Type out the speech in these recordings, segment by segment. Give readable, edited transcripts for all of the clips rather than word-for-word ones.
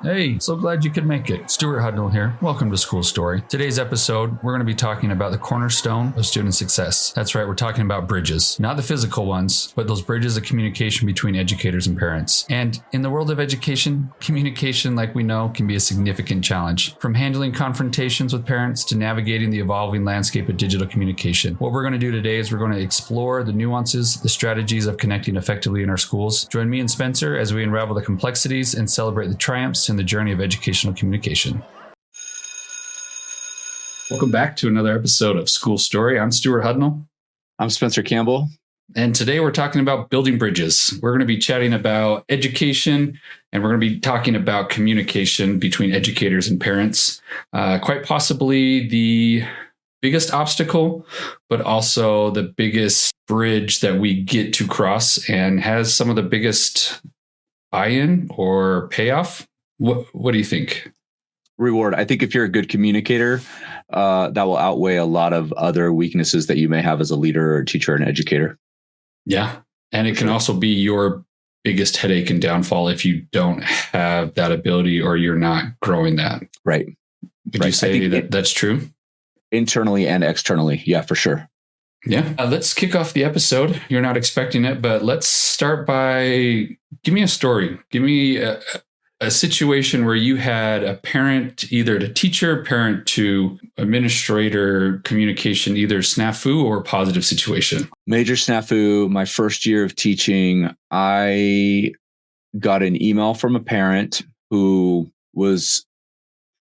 Hey, so glad you could make it. Stuart Hudnall here. Welcome to School Story. Today's episode, we're going to be talking about the cornerstone of student success. That's right, we're talking about bridges. Not the physical ones, but those bridges of communication between educators and parents. And in the world of education, communication, like we know, can be a significant challenge. From handling confrontations with parents to navigating the evolving landscape of digital communication. What we're going to do today is we're going to explore the nuances, the strategies of connecting effectively in our schools. Join me and Spencer as we unravel the complexities and celebrate the triumphs in the journey of educational communication. Welcome back to another episode of School Story. I'm Stuart Hudnall. I'm Spencer Campbell. And today we're talking about building bridges. We're going to be chatting about education, and we're going to be talking about communication between educators and parents. Quite possibly the biggest obstacle, but also the biggest bridge that we get to cross and has some of the biggest buy-in or payoff. What do you think? Reward. I think if you're a good communicator, that will outweigh a lot of other weaknesses that you may have as a leader or teacher and educator. Yeah. And it can also be your biggest headache and downfall if you don't have that ability or you're not growing that. Right. Would you say that's true? Internally and externally. Yeah, for sure. Yeah. Let's kick off the episode. You're not expecting it, but let's start by give me a story. Give me a situation where you had a parent, either to teacher, parent to administrator communication, either snafu or positive situation. Major snafu. My first year of teaching, I got an email from a parent who was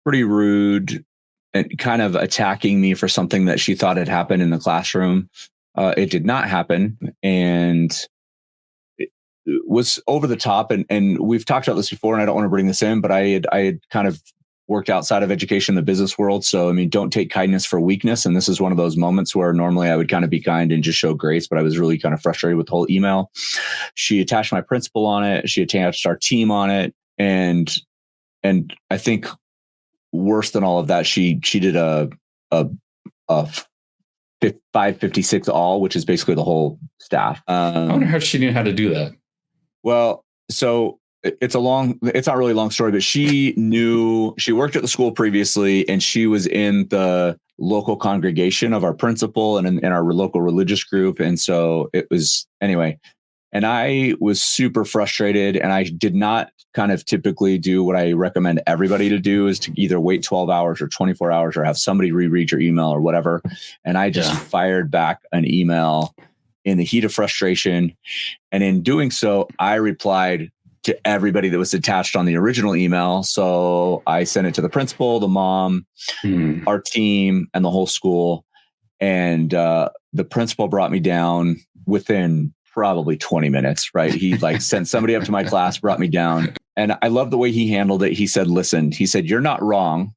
pretty rude and kind of attacking me for something that she thought had happened in the classroom. It did not happen. And was over the top, and we've talked about this before, and I don't want to bring this in, but I had kind of worked outside of education in the business world. So, I mean, don't take kindness for weakness. And this is one of those moments where normally I would kind of be kind and just show grace, but I was really kind of frustrated with the whole email. She attached my principal on it. She attached our team on it. And I think worse than all of that, she did a 556 all, which is basically the whole staff. I wonder how she knew how to do that. Well, so it's not really a long story, but she worked at the school previously, and she was in the local congregation of our principal and in our local religious group. And so it was anyway, and I was super frustrated, and I did not kind of typically do what I recommend everybody to do, is to either wait 12 hours or 24 hours or have somebody reread your email or whatever. And I just fired back an email in the heat of frustration. And in doing so, I replied to everybody that was attached on the original email. So I sent it to the principal, the mom, our team, and the whole school. And the principal brought me down within probably 20 minutes, right? He sent somebody up to my class, brought me down. And I love the way he handled it. He said, listen, he said, you're not wrong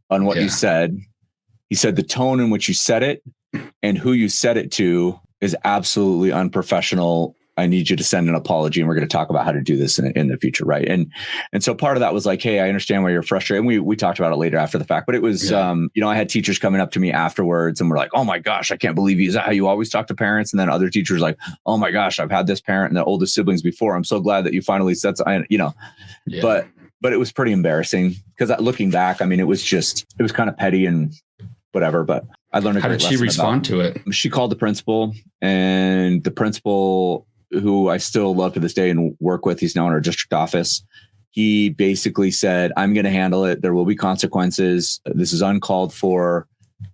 on what you said. He said, the tone in which you said it and who you said it to is absolutely unprofessional. I need you to send an apology, and we're going to talk about how to do this in the future. Right. And so part of that was like, hey, I understand why you're frustrated. And we talked about it later after the fact, but it was, I had teachers coming up to me afterwards and were like, oh my gosh, I can't believe you. Is that how you always talk to parents? And then other teachers like, oh my gosh, I've had this parent and the oldest siblings before. I'm so glad that you finally said something, but it was pretty embarrassing because looking back, I mean, it was kind of petty and whatever, but I learned a great lesson. How did she respond to it? She called the principal, and the principal, who I still love to this day and work with, he's now in our district office. He basically said, I'm going to handle it. There will be consequences. This is uncalled for.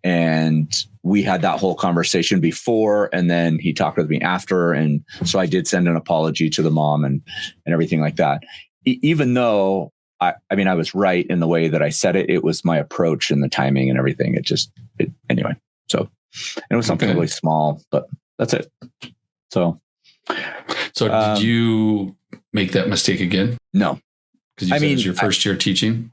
And we had that whole conversation before, and then he talked with me after. And so I did send an apology to the mom and everything like that. Even though I was right in the way that I said it, it was my approach and the timing and everything. Anyway. So it was something really small, but that's it. So did you make that mistake again? No. Because you said it was your first year teaching?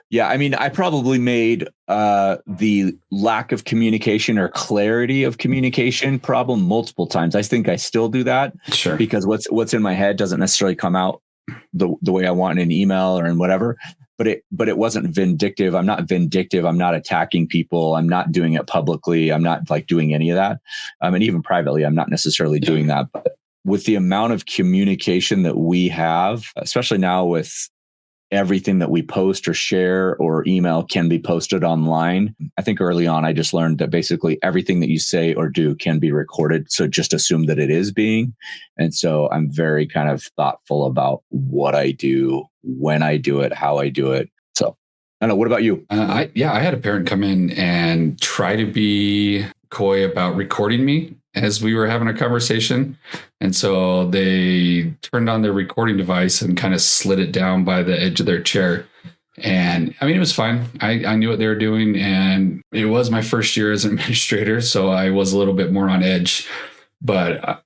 Yeah. I mean, I probably made the lack of communication or clarity of communication problem multiple times. I think I still do that. Sure. Because what's in my head doesn't necessarily come out the way I want in an email or in whatever. But it wasn't vindictive. I'm not vindictive. I'm not attacking people. I'm not doing it publicly. I'm not doing any of that. And even privately, I'm not necessarily doing that. But with the amount of communication that we have, especially now with everything that we post or share or email can be posted online. I think early on, I just learned that basically everything that you say or do can be recorded. So just assume that it is being. And so I'm very kind of thoughtful about what I do, when I do it, how I do it. So I don't know. What about you? I had a parent come in and try to be coy about recording me as we were having a conversation. And so they turned on their recording device and kind of slid it down by the edge of their chair. And I mean, it was fine. I knew what they were doing, and it was my first year as an administrator, so I was a little bit more on edge. But,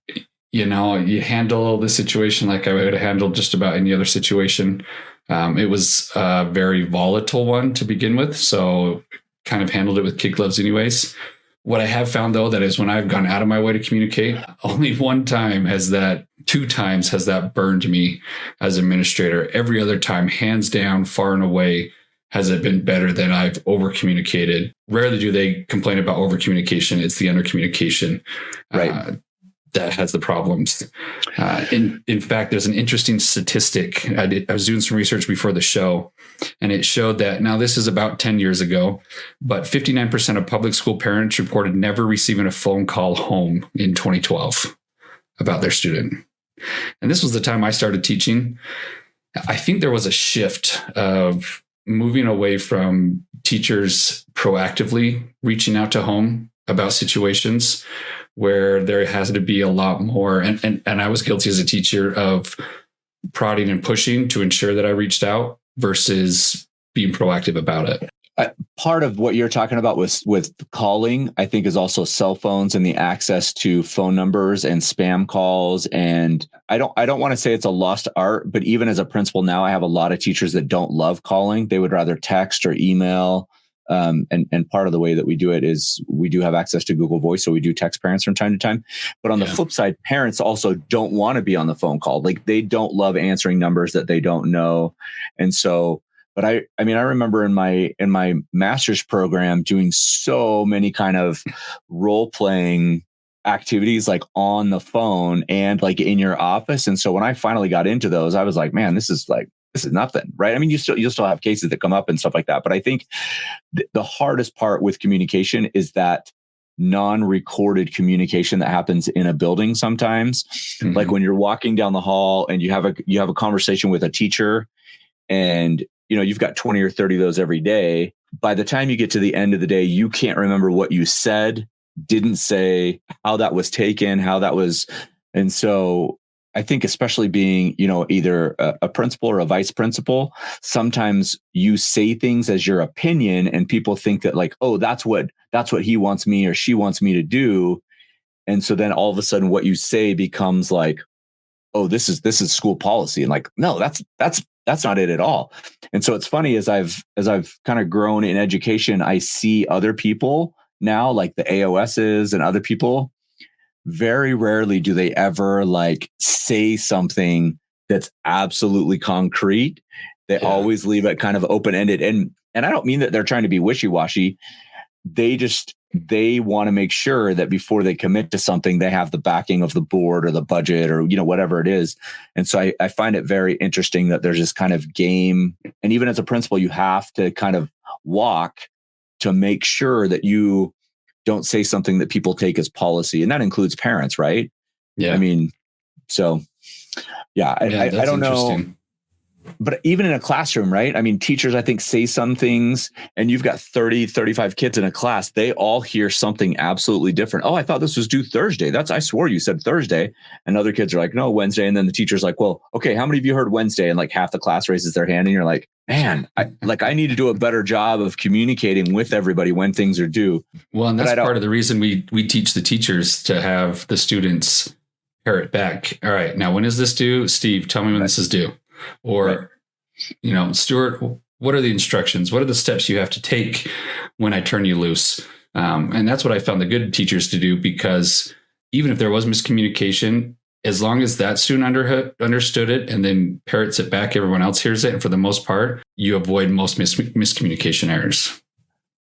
you handle the situation like I would have handled just about any other situation. It was a very volatile one to begin with, so kind of handled it with kid gloves anyways. What I have found, though, that is when I've gone out of my way to communicate, only two times has that burned me as administrator. Every other time, hands down, far and away, has it been better than I've over communicated. Rarely do they complain about over communication. It's the under communication. Right. That has the problems. In fact, there's an interesting statistic. I was doing some research before the show, and it showed that, now this is about 10 years ago, but 59% of public school parents reported never receiving a phone call home in 2012 about their student. And this was the time I started teaching. I think there was a shift of moving away from teachers proactively reaching out to home about situations, where there has to be a lot more. And I was guilty as a teacher of prodding and pushing to ensure that I reached out versus being proactive about it. Part of what you're talking about with calling, I think, is also cell phones and the access to phone numbers and spam calls. And I don't want to say it's a lost art, but even as a principal now, I have a lot of teachers that don't love calling. They would rather text or email. And part of the way that we do it is we do have access to Google Voice. So we do text parents from time to time. But on the flip side, parents also don't want to be on the phone call. Like, they don't love answering numbers that they don't know. And so, but I remember in my master's program doing so many kind of role playing activities, like on the phone and like in your office. And so when I finally got into those, I was like, man, this is nothing, right? I mean, you'll still have cases that come up and stuff like that. But I think the hardest part with communication is that non-recorded communication that happens in a building sometimes. Mm-hmm. Like when you're walking down the hall and you have a conversation with a teacher, and you've got 20 or 30 of those every day. By the time you get to the end of the day, you can't remember what you said, didn't say, how that was taken, how that was. And so I think, especially being, either a principal or a vice principal, sometimes you say things as your opinion and people think that, like, oh, that's what he wants me or she wants me to do. And so then all of a sudden what you say becomes like, oh, this is school policy. And like, no, that's not it at all. And so it's funny, as I've kind of grown in education, I see other people now, like the AOSs and other people. Very rarely do they ever like say something that's absolutely concrete. They always leave it kind of open-ended. And I don't mean that they're trying to be wishy-washy. They want to make sure that before they commit to something, they have the backing of the board or the budget or, whatever it is. And so I find it very interesting that there's this kind of game. And even as a principal, you have to kind of walk to make sure that you don't say something that people take as policy. And that includes parents, right? Yeah. I mean, so I don't know. But even in a classroom, right? I mean, teachers, I think, say some things, and you've got 30, 35 kids in a class. They all hear something absolutely different. Oh, I thought this was due Thursday. I swore you said Thursday. And other kids are like, no, Wednesday. And then the teacher's like, well, okay, how many of you heard Wednesday? And like half the class raises their hand, and you're like, man, I need to do a better job of communicating with everybody when things are due. Well, and that's part of the reason we teach the teachers to have the students parrot back. All right, now when is this due? Steve, tell me when this is due. Or, Stuart, what are the instructions? What are the steps you have to take when I turn you loose? And that's what I found the good teachers to do, because even if there was miscommunication, as long as that student understood it and then parrots it back, everyone else hears it. And for the most part, you avoid most miscommunication errors.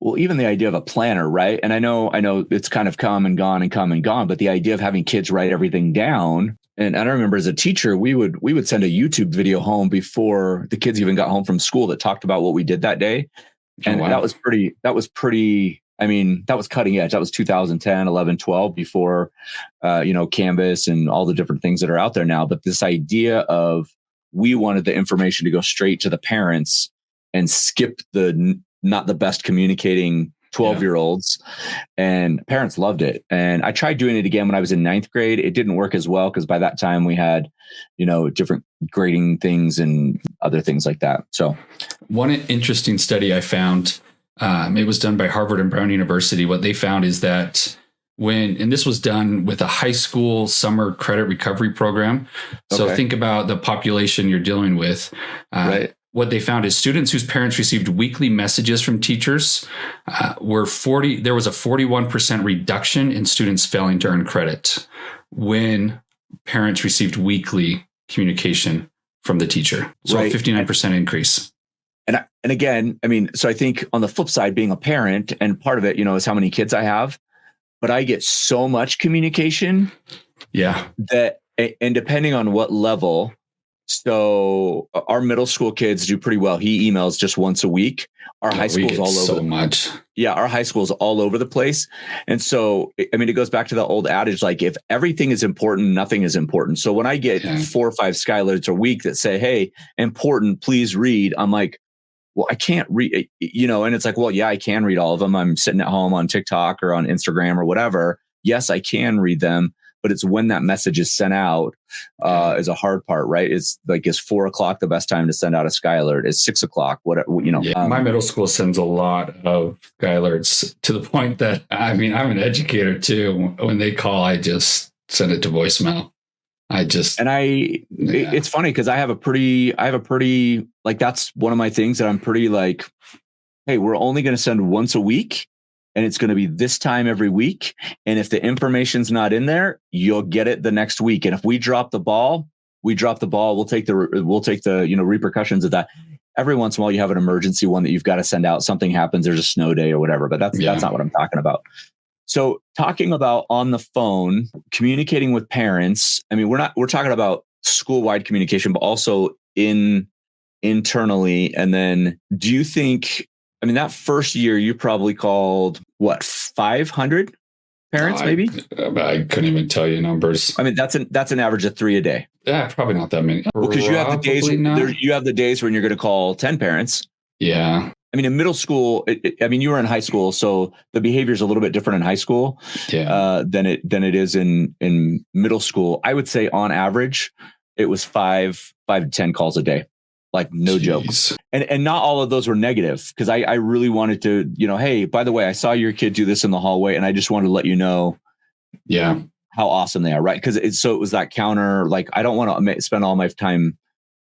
Well, even the idea of a planner, right? And I know it's kind of come and gone and come and gone, but the idea of having kids write everything down. And I remember as a teacher, we would send a YouTube video home before the kids even got home from school that talked about what we did that day. And that was pretty, I mean, that was cutting edge. That was 2010, 11, 12 before, Canvas and all the different things that are out there now. But this idea of we wanted the information to go straight to the parents and skip the not the best communicating 12-year-olds, and parents loved it. And I tried doing it again when I was in 9th grade. It didn't work as well because by that time we had, different grading things and other things like that. So one interesting study I found, it was done by Harvard and Brown University. What they found is that and this was done with a high school summer credit recovery program. So think about the population you're dealing with. Right. What they found is students whose parents received weekly messages from teachers there was a 41% reduction in students failing to earn credit when parents received weekly communication from the teacher. So a 59% increase. And again, I mean, so I think on the flip side, being a parent, and part of it, is how many kids I have, but I get so much communication. Yeah. And depending on what level. So our middle school kids do pretty well. He emails just once a week. Our high school's all over. So much. Yeah, our high school's all over the place. And so, I mean, it goes back to the old adage, like if everything is important, nothing is important. So when I get 4 or 5 skylards a week that say, hey, important, please read. I'm like, well, I can't read, and it's like, well, yeah, I can read all of them. I'm sitting at home on TikTok or on Instagram or whatever. Yes, I can read them. But it's when that message is sent out is a hard part, right? It's like, is 4 o'clock the best time to send out a skylert? Is 6 o'clock? My middle school sends a lot of skylerts to the point that, I mean, I'm an educator too. When they call, I just send it to voicemail. It's funny because I have a pretty, like, that's one of my things that I'm pretty like, hey, we're only going to send once a week. And it's going to be this time every week. And if the information's not in there, you'll get it the next week. And if we drop the ball, We'll take the repercussions of that. Every once in a while, you have an emergency one that you've got to send out. Something happens. There's a snow day or whatever. But that's not what I'm talking about. So talking about on the phone, communicating with parents. I mean, we're talking about school-wide communication, but also internally. And then do you think, I mean, that first year you probably called 500 parents, maybe? I couldn't even tell you numbers. I mean, that's an average of 3 a day. Yeah, probably not that many. Well, because you have the days when you're going to call 10 parents. Yeah. I mean, in middle school, you were in high school, so the behavior is a little bit different in high school than it is in middle school. I would say on average, it was 5 to 10 calls a day. Like no jokes. And not all of those were negative because I really wanted to, hey, by the way, I saw your kid do this in the hallway and I just wanted to let you know how awesome they are. Right. Because it was that counter, like, I don't want to spend all my time,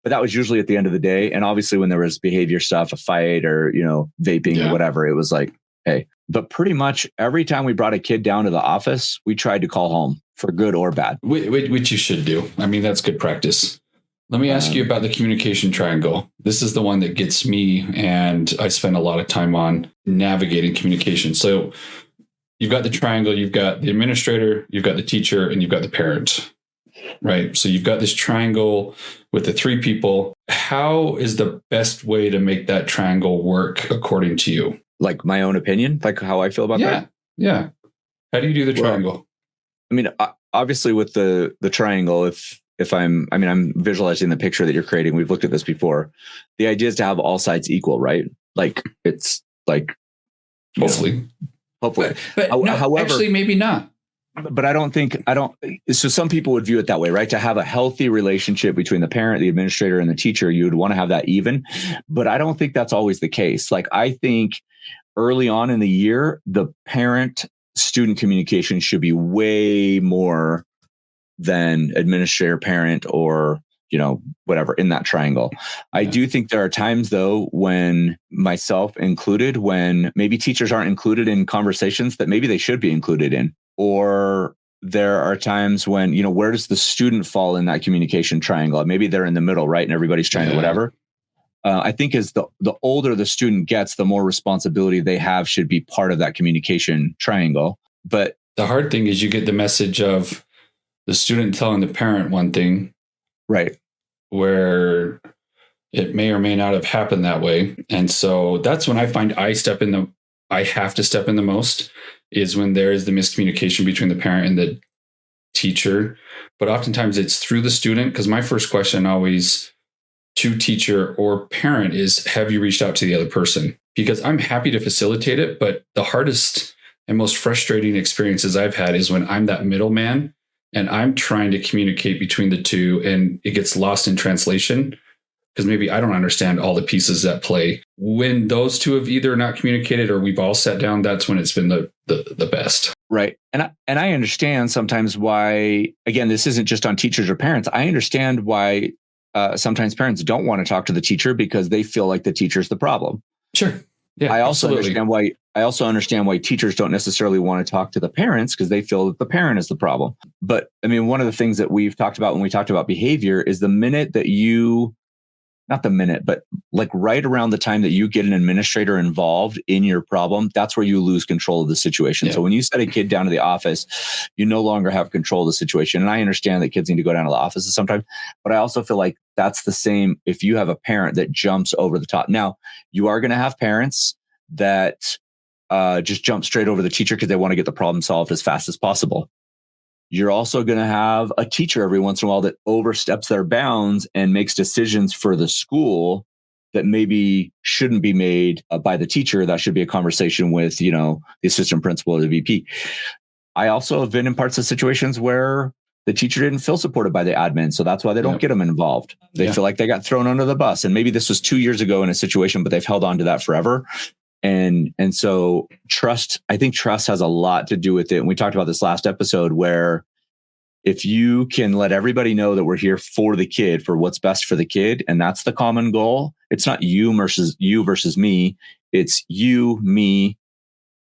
but that was usually at the end of the day. And obviously when there was behavior stuff, a fight or, vaping or whatever, it was like, hey, but pretty much every time we brought a kid down to the office, we tried to call home for good or bad. Which you should do. I mean, that's good practice. Let me ask you about the communication triangle. This is the one that gets me, and I spend a lot of time on navigating communication. So you've got the triangle, you've got the administrator, you've got the teacher, and you've got the parent, right? So you've got this triangle with the 3 people. How is the best way to make that triangle work according to you? Like my own opinion, like how I feel about that? Yeah. How do you do the triangle? I mean, obviously with the triangle, if I'm visualizing the picture that you're creating, we've looked at this before. The idea is to have all sides equal, right? Like it's like hopefully. But however, actually maybe not. But I don't. So some people would view it that way, right? To have a healthy relationship between the parent, the administrator, and the teacher, you would want to have that even. But I don't think that's always the case. Like I think early on in the year, the parent-student communication should be way more than administrator, parent, or, whatever in that triangle. I do think there are times though, when myself included, when maybe teachers aren't included in conversations that maybe they should be included in, or there are times when, where does the student fall in that communication triangle? Maybe they're in the middle, right? And everybody's trying to whatever. I think as the older the student gets, the more responsibility they have should be part of that communication triangle. But the hard thing is you get the message of the student telling the parent one thing, right, where it may or may not have happened that way. And so that's when I find I have to step in the most, is when there is the miscommunication between the parent and the teacher. But oftentimes it's through the student, because my first question always to teacher or parent is, have you reached out to the other person? Because I'm happy to facilitate it, but the hardest and most frustrating experiences I've had is when I'm that middleman and I'm trying to communicate between the two and it gets lost in translation because maybe I don't understand all the pieces at play. When those two have either not communicated or we've all sat down, that's when it's been the best. Right. And I understand sometimes why, again, this isn't just on teachers or parents. I understand why sometimes parents don't want to talk to the teacher because they feel like the teacher's the problem. Sure. Yeah, I also understand why teachers don't necessarily want to talk to the parents because they feel that the parent is the problem. But I mean, one of the things that we've talked about when we talked about behavior is the minute that not the minute, but like right around the time that you get an administrator involved in your problem, that's where you lose control of the situation. Yeah. So when you set a kid down to the office, you no longer have control of the situation. And I understand that kids need to go down to the offices sometimes, but I also feel like that's the same if you have a parent that jumps over the top. Now, you are going to have parents that just jump straight over the teacher because they want to get the problem solved as fast as possible. You're also going to have a teacher every once in a while that oversteps their bounds and makes decisions for the school that maybe shouldn't be made by the teacher. That should be a conversation with, the assistant principal or the VP. I also have been in parts of situations where the teacher didn't feel supported by the admin. So that's why they don't get them involved. They feel like they got thrown under the bus. And maybe this was 2 years ago in a situation, but they've held on to that forever. And so I think trust has a lot to do with it. And we talked about this last episode where if you can let everybody know that we're here for the kid, for what's best for the kid, and that's the common goal. It's not you versus me. It's you, me,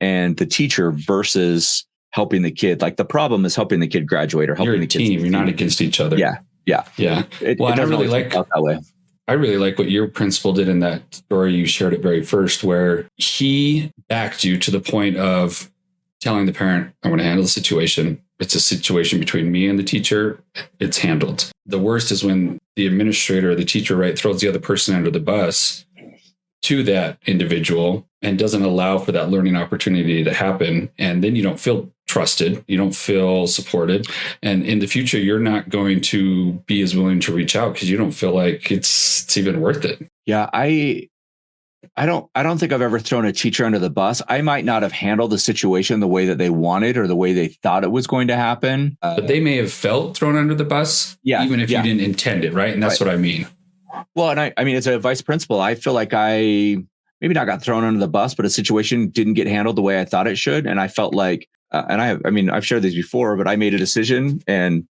and the teacher versus helping the kid. Like the problem is helping the kid graduate or helping the kid. You're not against each other. Yeah. I really like what your principal did in that story you shared at very first, where he backed you to the point of telling the parent, I'm going to handle the situation. It's a situation between me and the teacher. It's handled. The worst is when the administrator or the teacher, throws the other person under the bus to that individual and doesn't allow for that learning opportunity to happen. And then you don't feel trusted. You don't feel supported. And in the future, you're not going to be as willing to reach out because you don't feel like it's even worth it. Yeah, I don't think I've ever thrown a teacher under the bus. I might not have handled the situation the way that they wanted or the way they thought it was going to happen. But they may have felt thrown under the bus, even if you didn't intend it, right? And that's what I mean. Well, and I mean, as a vice principal, I feel like I maybe not got thrown under the bus, but a situation didn't get handled the way I thought it should. And I felt like, I've shared these before, but I made a decision and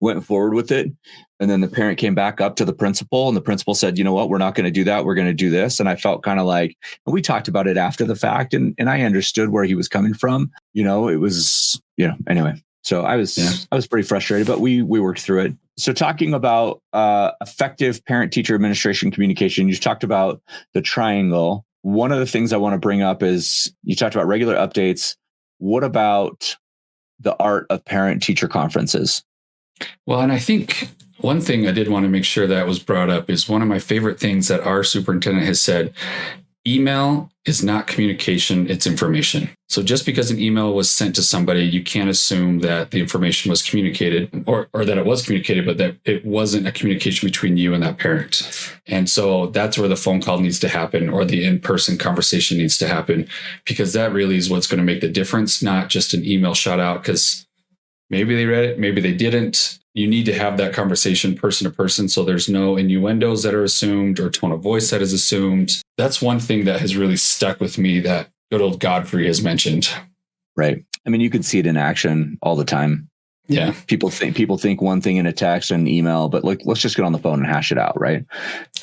went forward with it. And then the parent came back up to the principal and the principal said, you know what, we're not going to do that. We're going to do this. And I felt kind of like, we talked about it after the fact and I understood where he was coming from. It was, anyway. So I was pretty frustrated, but we worked through it. So talking about effective parent-teacher administration communication, you talked about the triangle. One of the things I want to bring up is you talked about regular updates. What about the art of parent-teacher conferences? Well, and I think one thing I did want to make sure that was brought up is one of my favorite things that our superintendent has said. Email is not communication, it's information. So just because an email was sent to somebody, you can't assume that the information was communicated or that it was communicated, but that it wasn't a communication between you and that parent. And so that's where the phone call needs to happen or the in-person conversation needs to happen, because that really is what's going to make the difference, not just an email shot out because maybe they read it, maybe they didn't. You need to have that conversation person to person so there's no innuendos that are assumed or tone of voice that is assumed. That's one thing that has really stuck with me that good old Godfrey has mentioned. Right. I mean, you can see it in action all the time. Yeah. People think one thing in a text and an email, but let's just get on the phone and hash it out, right?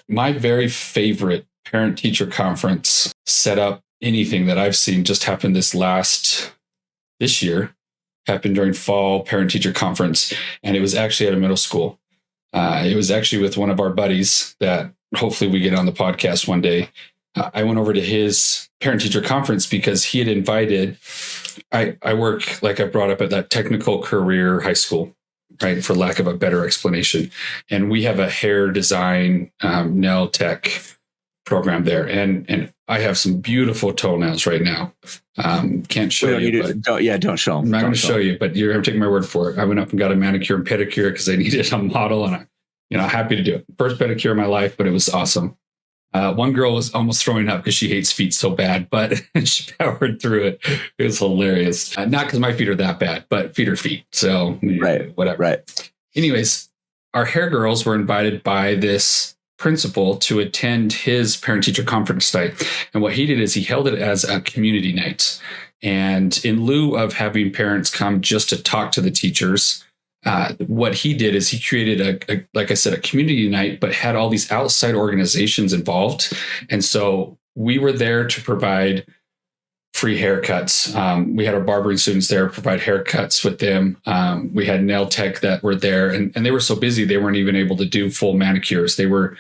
My very favorite parent-teacher conference setup, anything that I've seen just happened this year. Happened during fall parent-teacher conference, and it was actually at a middle school. It was actually with one of our buddies that hopefully we get on the podcast one day. I went over to his parent teacher conference because he had invited, I work, like I brought up, at that technical career high school, right? For lack of a better explanation. And we have a hair design, nail tech program there. And I have some beautiful toenails right now. Can't show you. Don't show them. I'm not going to show you, but you're going to take my word for it. I went up and got a manicure and pedicure because I needed a model, and happy to do it. First pedicure in my life, but it was awesome. One girl was almost throwing up because she hates feet so bad, but she powered through it. It was hilarious. Not because my feet are that bad, but feet are feet. So whatever. Right. Anyways, our hair girls were invited by this principal to attend his parent teacher conference night. And what he did is he held it as a community night. And in lieu of having parents come just to talk to the teachers, what he did is he created like I said, a community night, but had all these outside organizations involved. And so we were there to provide free haircuts. We had our barbering students there, provide haircuts with them. We had nail tech that were there, and they were so busy, they weren't even able to do full manicures. They were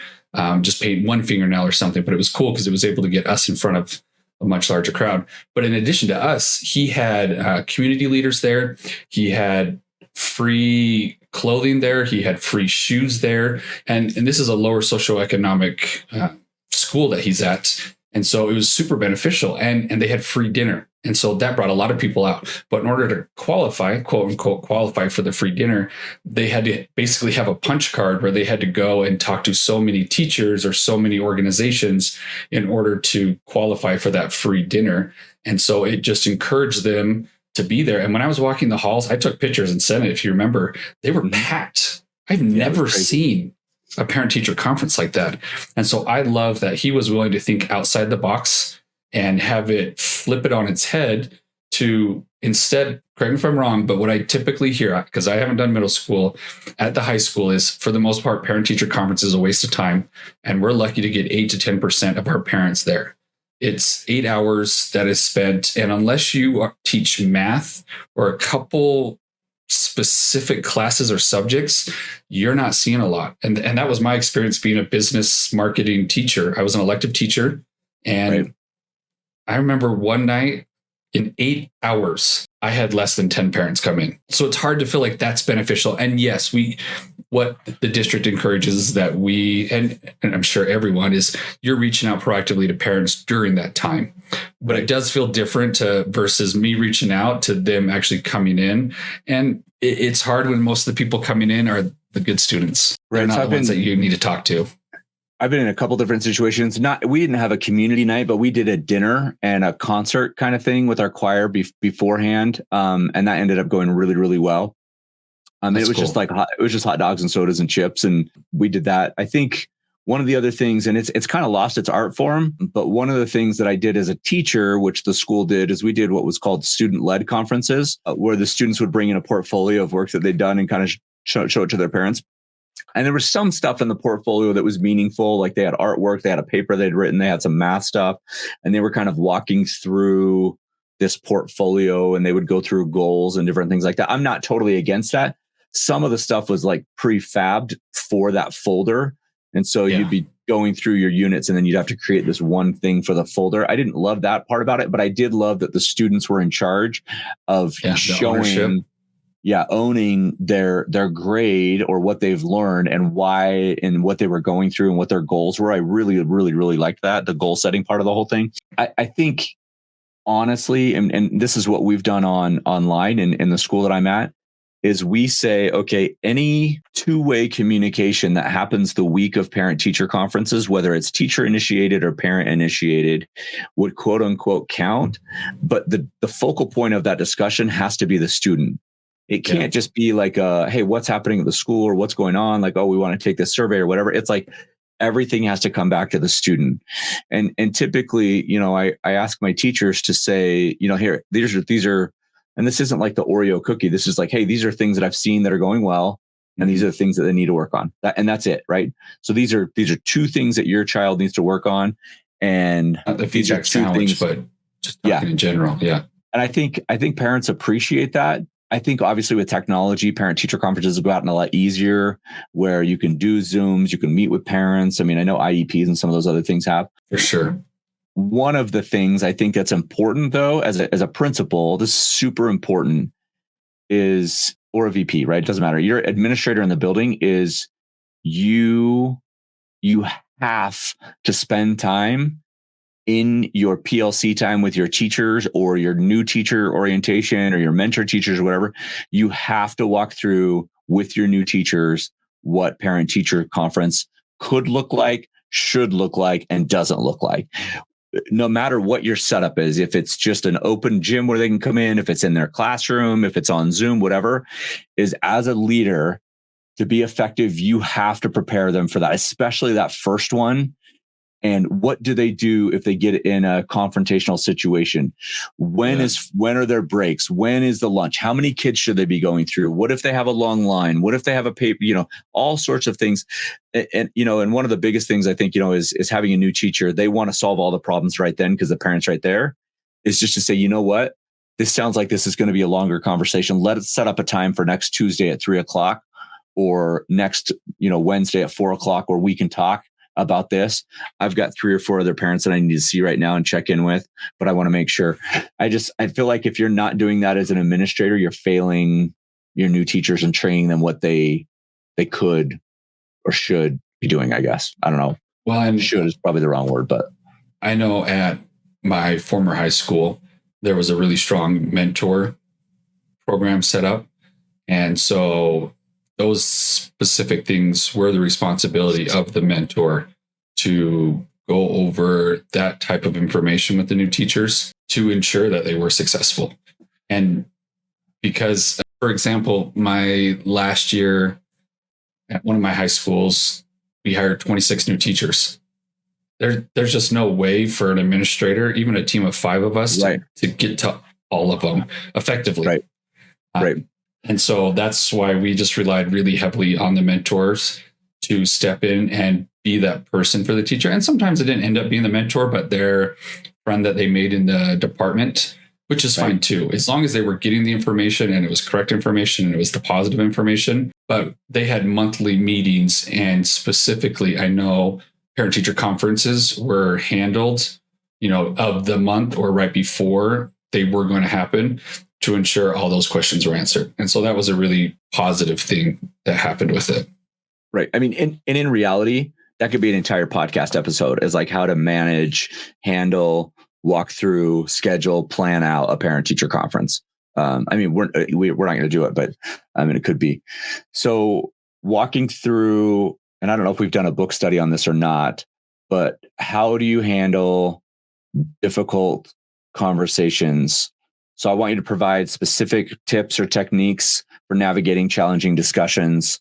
just painting one fingernail or something, but it was cool because it was able to get us in front of a much larger crowd. But in addition to us, he had community leaders there. He had free clothing there. He had free shoes there. And this is a lower socioeconomic school that he's at. And so it was super beneficial, and they had free dinner. And so that brought a lot of people out. But in order to qualify, quote unquote, qualify for the free dinner, they had to basically have a punch card where they had to go and talk to so many teachers or so many organizations in order to qualify for that free dinner. And so it just encouraged them to be there. And when I was walking the halls, I took pictures and sent it. If you remember, they were packed. I've never seen a parent teacher conference like that. And so I love that he was willing to think outside the box and have it flip it on its head to instead, correct me if I'm wrong, but what I typically hear, because I haven't done middle school, at the high school is, for the most part, parent teacher conference is a waste of time. And we're lucky to get 8 to 10% of our parents there. It's 8 hours that is spent. And unless you teach math or a couple specific classes or subjects, you're not seeing a lot. And that was my experience being a business marketing teacher. I was an elective teacher. And I remember one night in 8 hours, I had less than 10 parents come in. So it's hard to feel like that's beneficial. And yes, what the district encourages is that and I'm sure everyone is, you're reaching out proactively to parents during that time. But it does feel different versus me reaching out to them actually coming in. And it's hard when most of the people coming in are the good students. They're not the ones that you need to talk to. I've been in a couple different situations. We didn't have a community night, but we did a dinner and a concert kind of thing with our choir beforehand. And that ended up going really, really well. It was cool. Just hot dogs and sodas and chips. And we did that. I think one of the other things, and it's kind of lost its art form, but one of the things that I did as a teacher, which the school did, is we did what was called student-led conferences, where the students would bring in a portfolio of work that they'd done and kind of show it to their parents. And there was some stuff in the portfolio that was meaningful, like they had artwork, they had a paper they'd written, they had some math stuff, and they were kind of walking through this portfolio, and they would go through goals and different things like that. I'm not totally against that. Some of the stuff was like prefabbed for that folder. And so you'd be going through your units, and then you'd have to create this one thing for the folder. I didn't love that part about it, but I did love that the students were in charge of showing, owning their grade or what they've learned and why and what they were going through and what their goals were. I really, really, really liked that, the goal setting part of the whole thing. I think honestly, and this is what we've done online in the school that I'm at, is we say, okay, any two-way communication that happens the week of parent-teacher conferences, whether it's teacher-initiated or parent-initiated, would quote unquote count. But the focal point of that discussion has to be the student. It can't just be like, hey, what's happening at the school or what's going on? Like, oh, we want to take this survey or whatever. It's like everything has to come back to the student. And typically, I ask my teachers to say, here, these are, and this isn't like the Oreo cookie. This is like, hey, these are things that I've seen that are going well. And these are the things that they need to work on. And that's it. Right. So these are two things that your child needs to work on. And not the feedback challenge, but just talking in general. Yeah. And I think parents appreciate that. I think obviously with technology, parent teacher conferences have gotten a lot easier where you can do Zooms, you can meet with parents. I mean, I know IEPs and some of those other things have. For sure. One of the things I think that's important though, as a principal, this is super important is, or a VP, right? It doesn't matter. Your administrator in the building is you have to spend time in your PLC time with your teachers or your new teacher orientation or your mentor teachers or whatever. You have to walk through with your new teachers what parent teacher conference could look like, should look like, and doesn't look like. No matter what your setup is, if it's just an open gym where they can come in, if it's in their classroom, if it's on Zoom, whatever, is as a leader, to be effective, you have to prepare them for that, especially that first one. And what do they do if they get in a confrontational situation? When are their breaks? When is the lunch? How many kids should they be going through? What if they have a long line? What if they have a paper, all sorts of things. And one of the biggest things I think, is having a new teacher. They want to solve all the problems right then because the parent's right there. Is just to say, you know what? This sounds like this is going to be a longer conversation. Let us set up a time for next Tuesday at 3:00 or next, Wednesday at 4:00 where we can talk about this. I've got 3 or 4 other parents that I need to see right now and check in with, but I want to make sure. I feel like if you're not doing that as an administrator, you're failing your new teachers and training them what they could or should be doing, I guess. I don't know. Well, and should is probably the wrong word, but I know at my former high school, there was a really strong mentor program set up. And so those specific things were the responsibility of the mentor to go over that type of information with the new teachers to ensure that they were successful. And because, for example, my last year at one of my high schools, we hired 26 new teachers. There's just no way for an administrator, even a team of 5 of us, to get to all of them effectively. Right. Right. And so that's why we just relied really heavily on the mentors to step in and be that person for the teacher. And sometimes it didn't end up being the mentor, but their friend that they made in the department, which is fine too, as long as they were getting the information and it was correct information and it was the positive information. But they had monthly meetings, and specifically, I know parent-teacher conferences were handled, of the month or right before they were going to happen, to ensure all those questions were answered. And so that was a really positive thing that happened with it. Right. I mean, in reality, that could be an entire podcast episode, is like how to manage, handle, walk through, schedule, plan out a parent-teacher conference. I mean, we're not going to do it, but I mean, it could be. So walking through, and I don't know if we've done a book study on this or not, but how do you handle difficult conversations? So I want you to provide specific tips or techniques for navigating challenging discussions,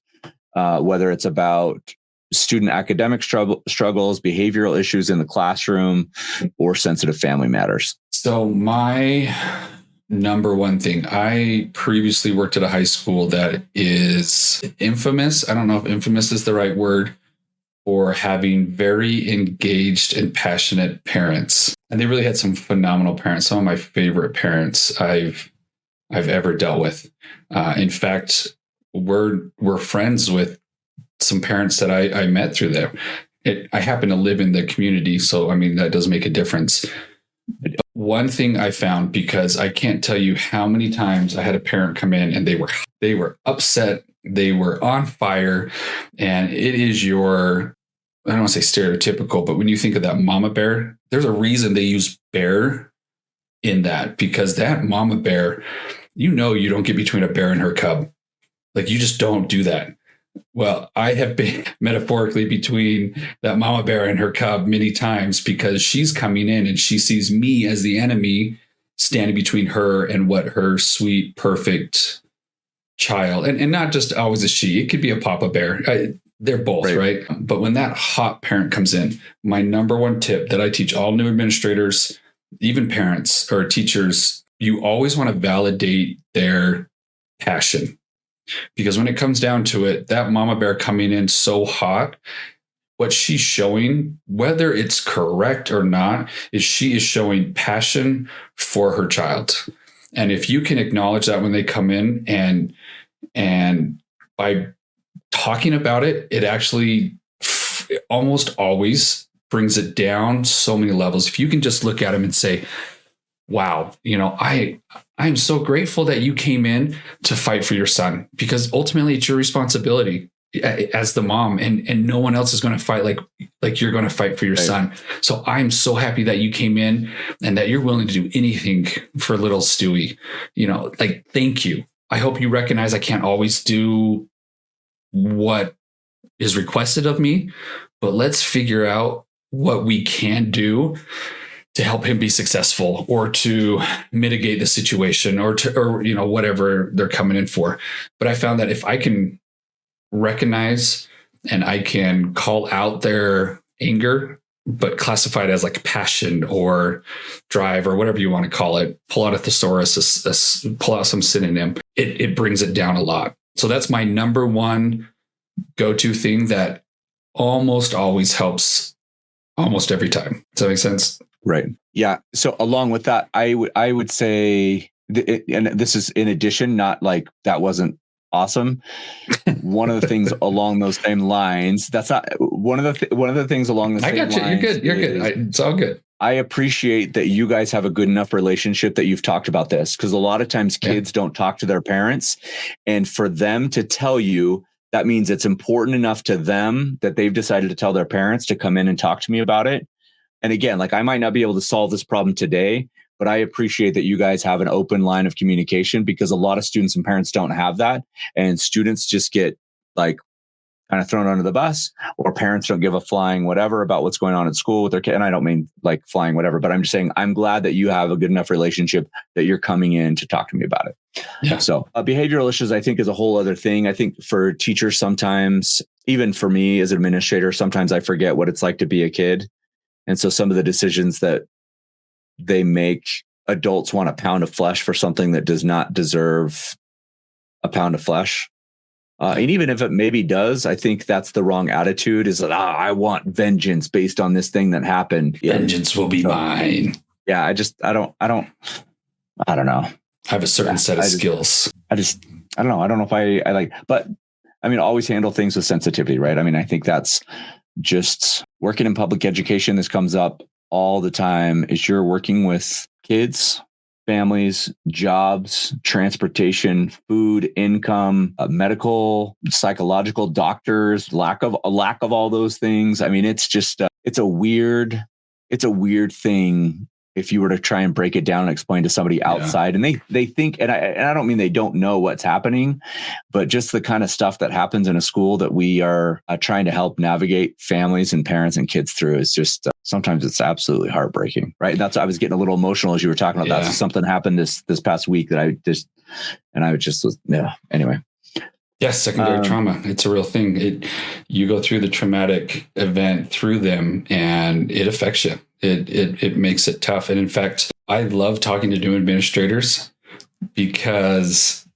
whether it's about student academic struggles, behavioral issues in the classroom, or sensitive family matters. So my number one thing, I previously worked at a high school that is infamous. I don't know if infamous is the right word, for having very engaged and passionate parents. And they really had some phenomenal parents, some of my favorite parents I've ever dealt with. In fact, we're friends with some parents that I met through there. I happen to live in the community, so I mean, that does make a difference. But one thing I found, because I can't tell you how many times I had a parent come in and they were upset, they were on fire, and it is your, I don't want to say stereotypical, but when you think of that mama bear, there's a reason they use bear in that, because that mama bear, you don't get between a bear and her cub. Like, you just don't do that. Well, I have been metaphorically between that mama bear and her cub many times, because she's coming in and she sees me as the enemy standing between her and what her sweet, perfect child, and not just always a she, it could be a papa bear. They're both, right? But when that hot parent comes in, my number one tip that I teach all new administrators, even parents or teachers, you always want to validate their passion. Because when it comes down to it, that mama bear coming in so hot, what she's showing, whether it's correct or not, is she is showing passion for her child. And if you can acknowledge that when they come in, and by talking about it, it actually almost always brings it down so many levels. If you can just look at them and say, wow, I'm so grateful that you came in to fight for your son, because ultimately it's your responsibility as the mom, and no one else is going to fight like you're going to fight for your son. So I'm so happy that you came in and that you're willing to do anything for little Stewie. Thank you. I hope you recognize I can't always do what is requested of me, but let's figure out what we can do to help him be successful, or to mitigate the situation, or whatever they're coming in for. But I found that if I can recognize and I can call out their anger, but classify it as like passion or drive or whatever you want to call it, pull out a thesaurus, pull out some synonym, it brings it down a lot. So that's my number one go-to thing that almost always helps almost every time. Does that make sense? Right. Yeah. So along with that, I would say, and this is in addition, not like that wasn't awesome. One of the things along those same lines, that's not one of the things along the same lines. I got you. You're good. It's all good. I appreciate that you guys have a good enough relationship that you've talked about this, because a lot of times kids don't talk to their parents, and for them to tell you, that means it's important enough to them that they've decided to tell their parents to come in and talk to me about it. And again, like, I might not be able to solve this problem today, but I appreciate that you guys have an open line of communication, because a lot of students and parents don't have that. And students just get like kind of thrown under the bus, or parents don't give a flying whatever about what's going on at school with their kid. And I don't mean like flying whatever, but I'm just saying, I'm glad that you have a good enough relationship that you're coming in to talk to me about it. Yeah. So behavioral issues, I think, is a whole other thing. I think for teachers, sometimes, even for me as an administrator, sometimes I forget what it's like to be a kid. And so some of the decisions that they make, adults want a pound of flesh for something that does not deserve a pound of flesh. And even if it maybe does, I think that's the wrong attitude, is that, I want vengeance based on this thing that happened. Vengeance will be mine. Yeah. I don't know. I have a certain set of skills. I don't know. I don't know if I like, but I mean, always handle things with sensitivity, right? I mean, I think that's just working in public education. This comes up all the time, is you're working with kids, families, jobs, transportation, food, income, medical, psychological, doctors, lack of all those things. I mean, it's just, it's a weird thing if you were to try and break it down and explain to somebody outside. And they think, and I don't mean they don't know what's happening, but just the kind of stuff that happens in a school that we are trying to help navigate families and parents and kids through is just, sometimes it's absolutely heartbreaking, right? And I was getting a little emotional as you were talking about that. So something happened this past week that anyway. Yes, secondary trauma. It's a real thing. You go through the traumatic event through them, and it affects you. It makes it tough. And in fact, I love talking to new administrators, because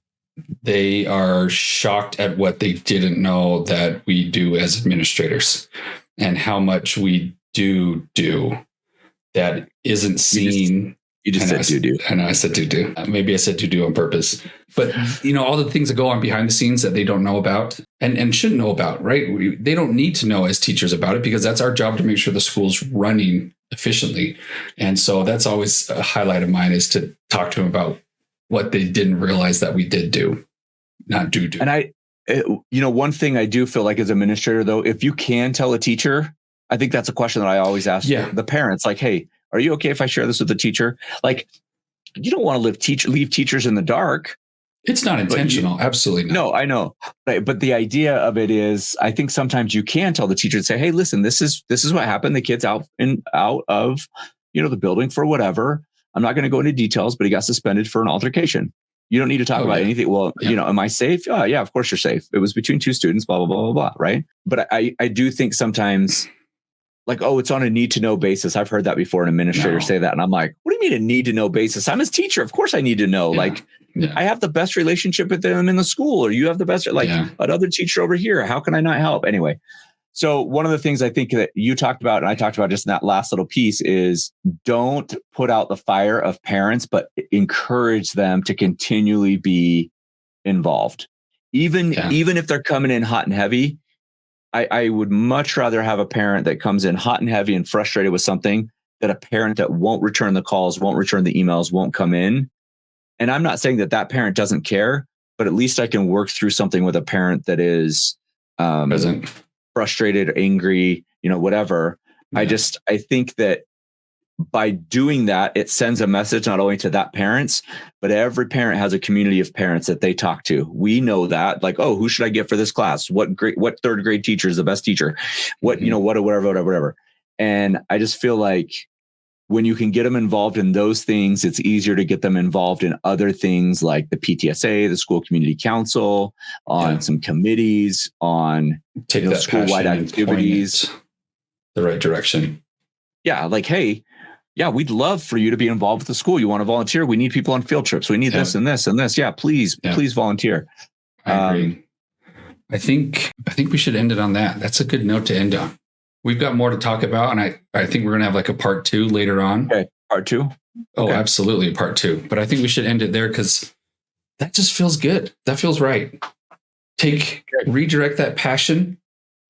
they are shocked at what they didn't know that we do as administrators, and how much we do that isn't seen. You just said do. I know I said do. Maybe I said do on purpose. But, all the things that go on behind the scenes that they don't know about and shouldn't know about, right? They don't need to know as teachers about it, because that's our job to make sure the school's running efficiently. And so that's always a highlight of mine, is to talk to them about what they didn't realize that we did do, not do. And one thing I do feel like as an administrator, though, if you can tell a teacher, I think that's a question that I always ask the parents, like, hey, are you okay if I share this with the teacher? Like, you don't want to leave teachers in the dark. It's not intentional. Absolutely not. No, I know. But the idea of it is, I think sometimes you can tell the teacher and say, hey, listen, this is what happened. The kid's out of, the building for whatever. I'm not going to go into details, but he got suspended for an altercation. You don't need to talk about anything. Well, am I safe? Oh, yeah, of course you're safe. It was between two students, blah, blah, blah, blah, blah. Right. But I do think sometimes, like, it's on a need to know basis. I've heard that before, an administrator say that. And I'm like, what do you mean a need to know basis? I'm his teacher. Of course I need to know. I have the best relationship with them in the school, or you have the best, another teacher over here. How can I not help? Anyway. So one of the things I think that you talked about and I talked about just in that last little piece is don't put out the fire of parents, but encourage them to continually be involved. Even if they're coming in hot and heavy, I would much rather have a parent that comes in hot and heavy and frustrated with something than a parent that won't return the calls, won't return the emails, won't come in. And I'm not saying that that parent doesn't care, but at least I can work through something with a parent that is frustrated, angry, whatever. Yeah. I think that by doing that, it sends a message not only to that parents, but every parent has a community of parents that they talk to. We know that, like, oh, who should I get for this class? What third grade teacher is the best teacher? What, whatever. And I just feel like when you can get them involved in those things, it's easier to get them involved in other things like the PTSA, the school community council, on some committees, on school-wide activities. The right direction. Yeah. Like, hey, yeah, we'd love for you to be involved with the school. You want to volunteer? We need people on field trips. We need this and this and this. Yeah, please volunteer. I agree. I think we should end it on that. That's a good note to end on. We've got more to talk about, and I think we're going to have like a part 2 later on. Okay, part 2? Oh, absolutely, part 2. But I think we should end it there because that just feels good. That feels right. Redirect that passion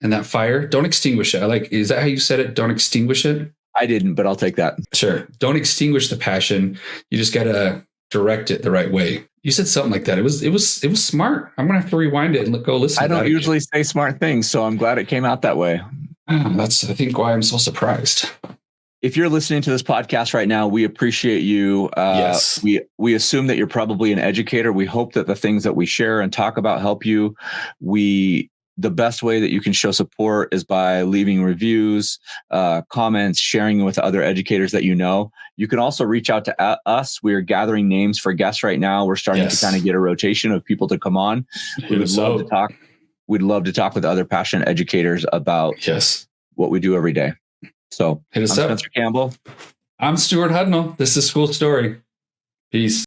and that fire. Don't extinguish it. Is that how you said it? Don't extinguish it? I didn't, but I'll take that. Sure. Don't extinguish the passion. You just got to direct it the right way. You said something like that. It was smart. I'm going to have to rewind it and go listen. I don't usually say smart things, so I'm glad it came out that way. That's, I think, why I'm so surprised. If you're listening to this podcast right now, we appreciate you. Yes. We assume that you're probably an educator. We hope that the things that we share and talk about help you. The best way that you can show support is by leaving reviews, comments, sharing with other educators that you know. You can also reach out to us. We're gathering names for guests right now. We're starting to kind of get a rotation of people to come on. We would love to talk. We'd love to talk with other passionate educators about what we do every day. So hit us I'm up. Spencer Campbell. I'm Stuart Hudnall. This is School Story. Peace.